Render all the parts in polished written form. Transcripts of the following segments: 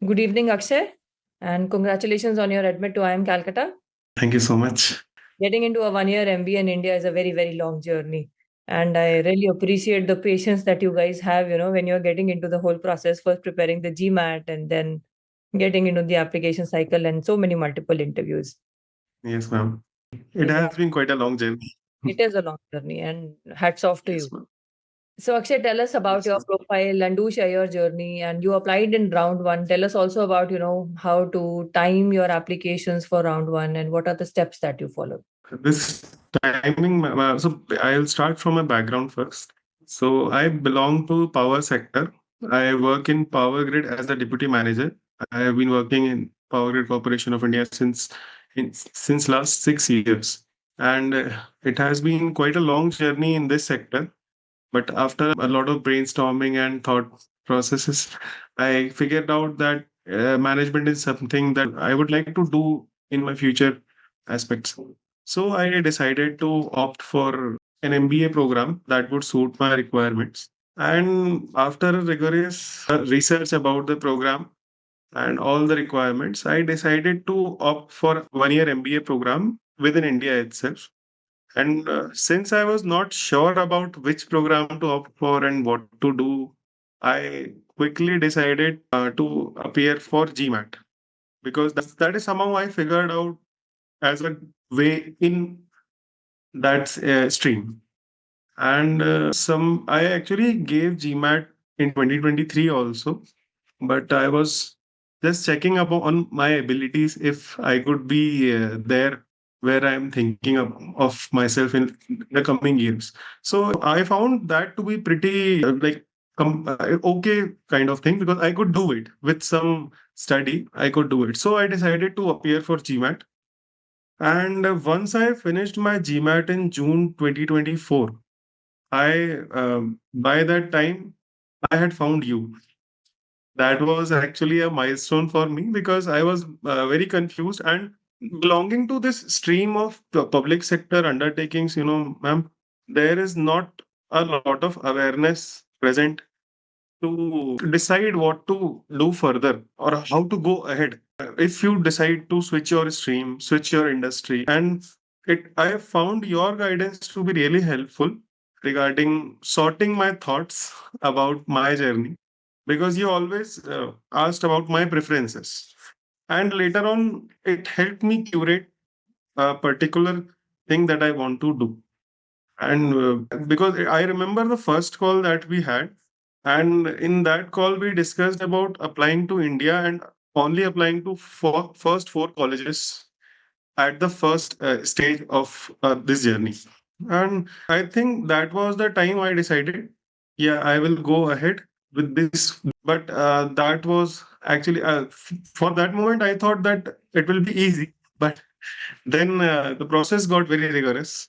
Good evening, Akshay, and congratulations on your admit to IIM Calcutta. Thank you so much. Getting into a one-year MBA in India is a very, very long journey. And I really appreciate the patience that you guys have, when you're getting into the whole process, first preparing the GMAT and then getting into the application cycle and so many multiple interviews. Yes, ma'am. It Yeah, has been quite a long journey. it is a long journey and hats off to Yes, you. ma'am. So, Akshay, tell us about Yes, your ma'am. profile and do share your journey. And you applied in round one. Tell us also about, how to time your applications for round one and what are the steps that you follow. This timing, so I'll start from my background first. So I belong to power sector. I work in Power Grid as the deputy manager. I have been working in Power Grid Corporation of India since last 6 years, and it has been quite a long journey in this sector. But after a lot of brainstorming and thought processes, I figured out that management is something that I would like to do in my future aspects. So I decided to opt for an MBA program that would suit my requirements. And after a rigorous research about the program and all the requirements, I decided to opt for 1-year MBA program within India itself. And since I was not sure about which program to opt for and what to do, I quickly decided to appear for GMAT because that is somehow I figured out as a way in that stream. And some I actually gave GMAT in 2023 also, but I was just checking up on my abilities if I could be there where I'm thinking of myself in the coming years. So I found that to be pretty okay kind of thing because I could do it with some study. I could do it. So I decided to appear for GMAT. And once I finished my GMAT in June 2024, I by that time I had found you. That was actually a milestone for me because I was very confused and belonging to this stream of public sector undertakings, ma'am, there is not a lot of awareness present to decide what to do further or how to go ahead. If you decide to switch your stream, switch your industry, and I have found your guidance to be really helpful regarding sorting my thoughts about my journey because you always asked about my preferences. And later on, it helped me curate a particular thing that I want to do. And because I remember the first call that we had, and in that call, we discussed about applying to India and only applying to first four colleges at the first stage of this journey. And I think that was the time I decided, yeah, I will go ahead with this. But that was actually, for that moment, I thought that it will be easy. But then the process got very rigorous.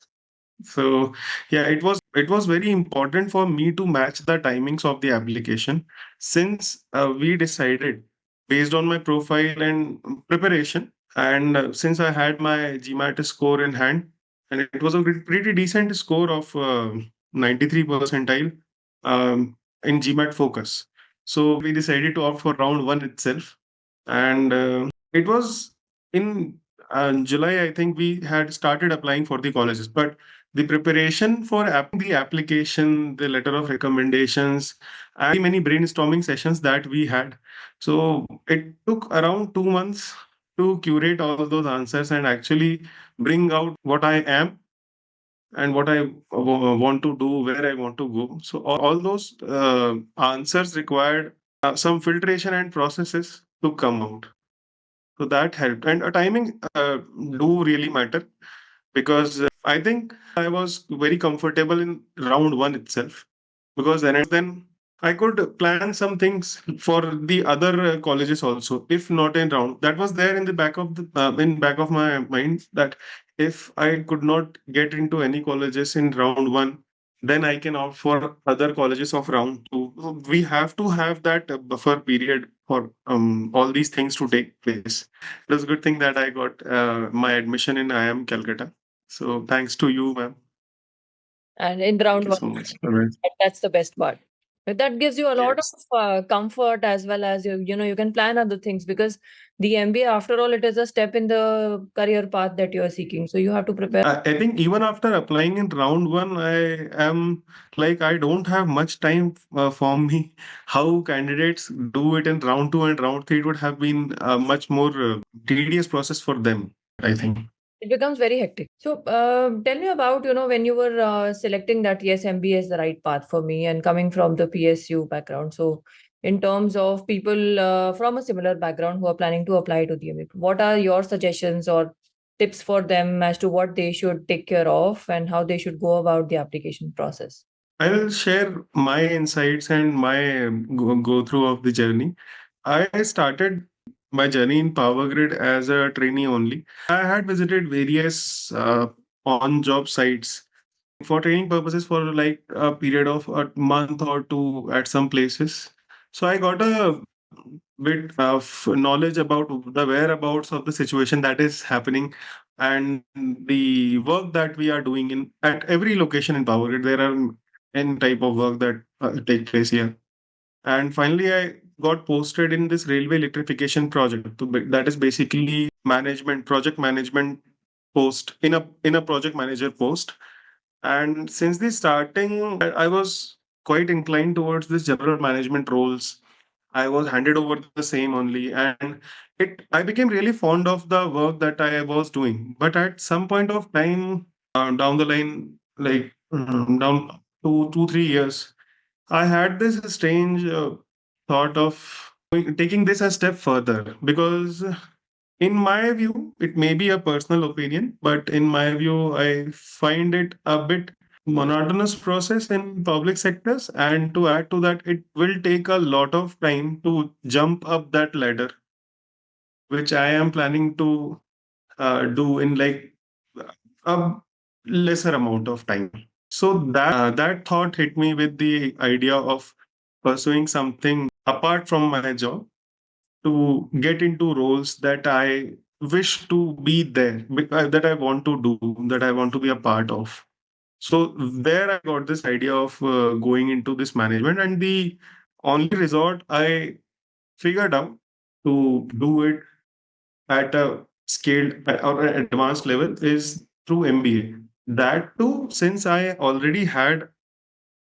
So yeah, it was very important for me to match the timings of the application since we decided based on my profile and preparation, and since I had my GMAT score in hand, and it was a pretty decent score of 93 percentile in GMAT Focus. So we decided to opt for round one itself, and it was in July. I think we had started applying for the colleges, but the preparation for the application, the letter of recommendations, and many brainstorming sessions that we had. So it took around 2 months to curate all those answers and actually bring out what I am and what I want to do, where I want to go. So all those answers required some filtration and processes to come out. So that helped. And timing do really matter because I think I was very comfortable in round one itself because then I could plan some things for the other colleges also, if not in round. That was there in the back of my mind that if I could not get into any colleges in round one, then I can opt for other colleges of round two. So we have to have that buffer period for all these things to take place. It was a good thing that I got my admission in IIM Calcutta. So thanks to you, ma'am. And in Thank round you one, so much. All right. that's the best part. But that gives you a lot Yes. of comfort, as well as you can plan other things, because the MBA, after all, it is a step in the career path that you are seeking. So you have to prepare. I think even after applying in round one, I am like, I don't have much time for me. How candidates do it in round two and round three, it would have been a much more tedious process for them, I think. It becomes very hectic. So, tell me about, when you were selecting that, yes, MBA is the right path for me, and coming from the PSU background. So, in terms of people from a similar background who are planning to apply to the MBA, what are your suggestions or tips for them as to what they should take care of and how they should go about the application process? I will share my insights and my go through of the journey. I started my journey in Power Grid as a trainee only. I had visited various on-job sites for training purposes for like a period of a month or two at some places. So I got a bit of knowledge about the whereabouts of the situation that is happening and the work that we are doing in at every location in Power Grid. There are any type of work that take place here. And finally, I got posted in this railway electrification project. That is basically project management post in a project manager post. And since the starting, I was quite inclined towards this general management roles. I was handed over the same only, and it I became really fond of the work that I was doing. But at some point of time down the line, like down to 2 3 years, I had this strange thought of taking this a step further because in my view, it may be a personal opinion, but in my view, I find it a bit monotonous process in public sectors. And to add to that, it will take a lot of time to jump up that ladder, which I am planning to do in like a lesser amount of time. So that thought hit me with the idea of pursuing something apart from my job to get into roles that I wish to be there, that I want to do, that I want to be a part of. So there I got this idea of going into this management, and the only resort I figured out to do it at a scaled or an advanced level is through MBA. That too, since I already had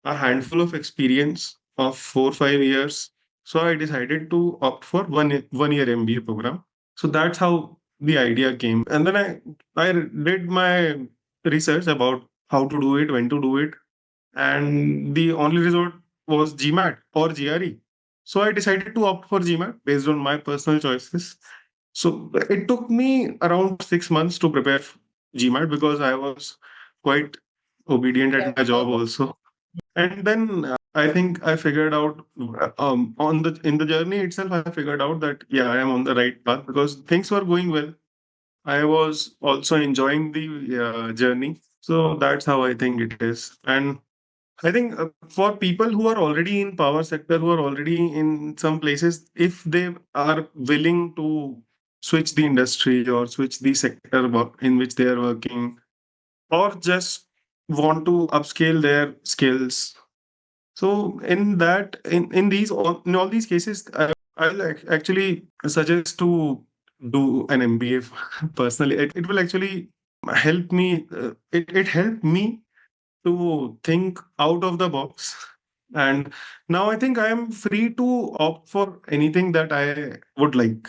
a handful of experience of 4 5 years. So I decided to opt for 1 year MBA program. So that's how the idea came. And then I did my research about how to do it, when to do it, and the only result was GMAT or GRE. So I decided to opt for GMAT based on my personal choices. So it took me around 6 months to prepare GMAT because I was quite obedient at my job also. And then I think I figured out on the in the journey itself, I figured out that yeah, I am on the right path because things were going well. I was also enjoying the journey. So that's how I think it is. And I think for people who are already in power sector, who are already in some places, if they are willing to switch the industry or switch the sector in which they are working, or just want to upscale their skills, so in all these cases, I'll actually suggest to do an MBA personally. It will actually help me. It helped me to think out of the box, and now I think I am free to opt for anything that I would like.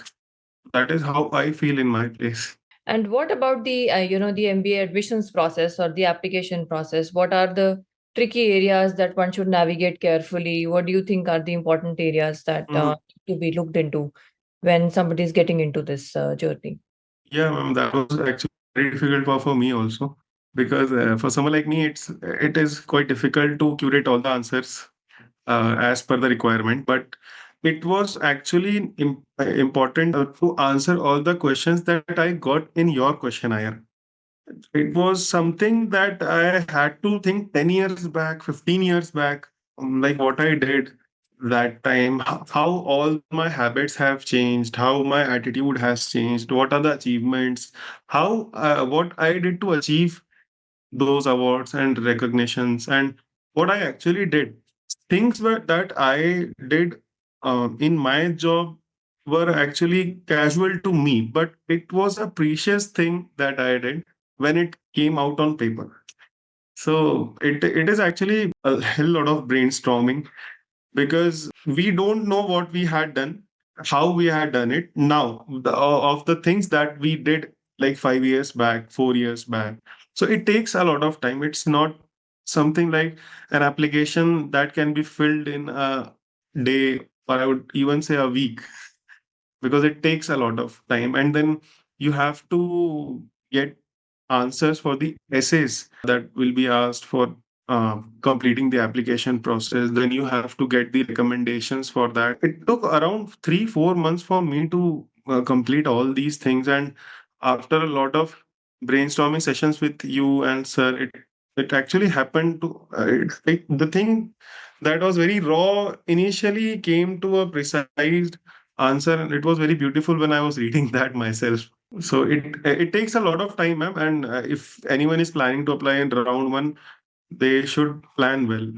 That is how I feel in my place. And what about the the MBA admissions process or the application process? What are the tricky areas that one should navigate carefully? What do you think are the important areas that Mm, need to be looked into when somebody is getting into this journey? yeah, ma'am, that was actually very difficult for me also because for someone like me, it is quite difficult to curate all the answers as per the requirement. But it was actually important to answer all the questions that I got in your questionnaire. It was something that I had to think 10 years back, 15 years back, like what I did that time, how all my habits have changed, how my attitude has changed, what are the achievements, how what I did to achieve those awards and recognitions, and what I actually did. things that I did in my job were actually casual to me, but it was a precious thing that I did when it came out on paper. So it is actually a hell lot of brainstorming, because we don't know what we had done, how we had done it. Now, of the things that we did like 5 years back, 4 years back. So it takes a lot of time. It's not something like an application that can be filled in a day, or I would even say a week, because it takes a lot of time. And then you have to get answers for the essays that will be asked for completing the application process. Then you have to get the recommendations for that. It took around 3 4 months for me to complete all these things. And after a lot of brainstorming sessions with you and sir, it actually happened to the thing that was very raw initially came to a precise answer, and it was very beautiful when I was reading that myself. So it takes a lot of time, ma'am, and if anyone is planning to apply in round one, they should plan well.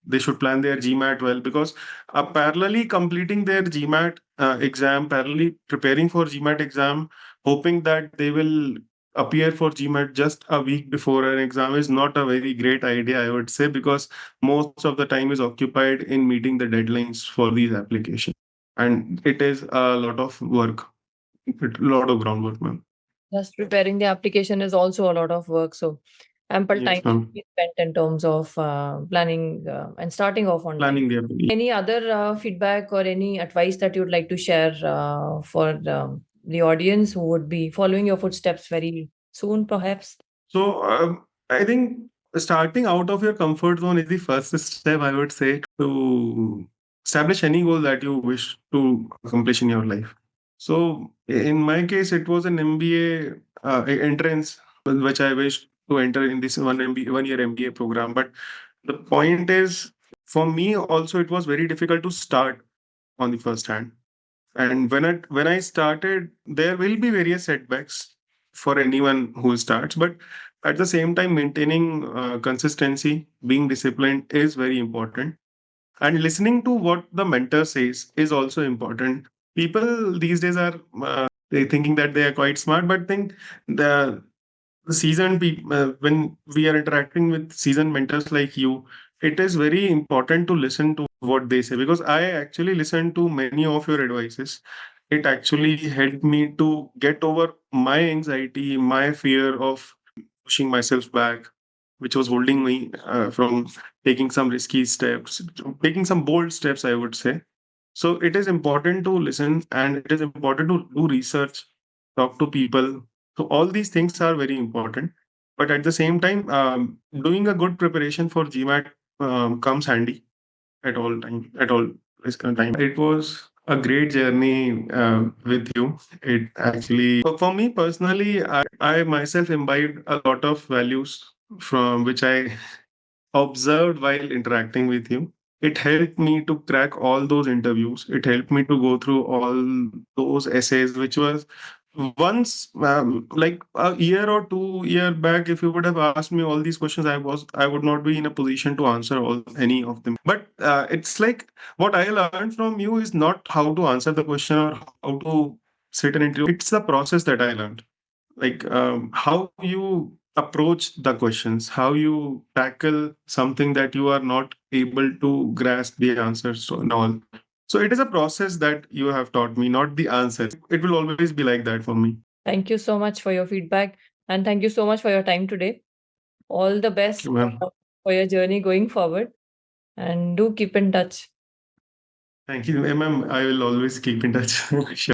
They should plan their GMAT well, because parallelly completing their GMAT exam, parallelly preparing for GMAT exam, hoping that they will appear for GMAT just a week before an exam is not a very great idea, I would say, because most of the time is occupied in meeting the deadlines for these applications. And it is a lot of work, a lot of groundwork, ma'am. Just preparing the application is also a lot of work. So ample time Yes, should ma'am. be spent in terms of planning and starting off on time. Planning the application. Any other feedback or any advice that you'd like to share for the audience who would be following your footsteps very soon, perhaps? So I think starting out of your comfort zone is the first step, I would say, to establish any goal that you wish to accomplish in your life. So in my case, it was an MBA entrance, which I wished to enter in this 1 year MBA program. But the point is, for me also, it was very difficult to start on the first hand. And when I started, there will be various setbacks for anyone who starts, but at the same time, maintaining consistency, being disciplined is very important. And listening to what the mentor says is also important. People these days are they thinking that they are quite smart, but think the seasoned people, when we are interacting with seasoned mentors like you, it is very important to listen to what they say, because I actually listened to many of your advices. It actually helped me to get over my anxiety, my fear of pushing myself back, which was holding me from taking some risky steps, taking some bold steps, I would say. So it is important to listen, and it is important to do research, talk to people. So all these things are very important. But at the same time, doing a good preparation for GMAT comes handy at all time. At all time, it was a great journey with you. It actually, for me personally, I myself imbibed a lot of values from which I observed while interacting with you. It helped me to crack all those interviews. It helped me to go through all those essays, which was once like a year or 2 year back. If you would have asked me all these questions, I would not be in a position to answer all any of them. But it's like what I learned from you is not how to answer the question or how to sit an interview. It's the process that I learned, like how you approach the questions, how you tackle something that you are not able to grasp the answers to and all. So it is a process that you have taught me, not the answer. It will always be like that for me. Thank you so much for your feedback and thank you so much for your time today. All the Thank best you, ma'am. for your journey going forward and do keep in touch. Thank you, ma'am. I will always keep in touch. Sure.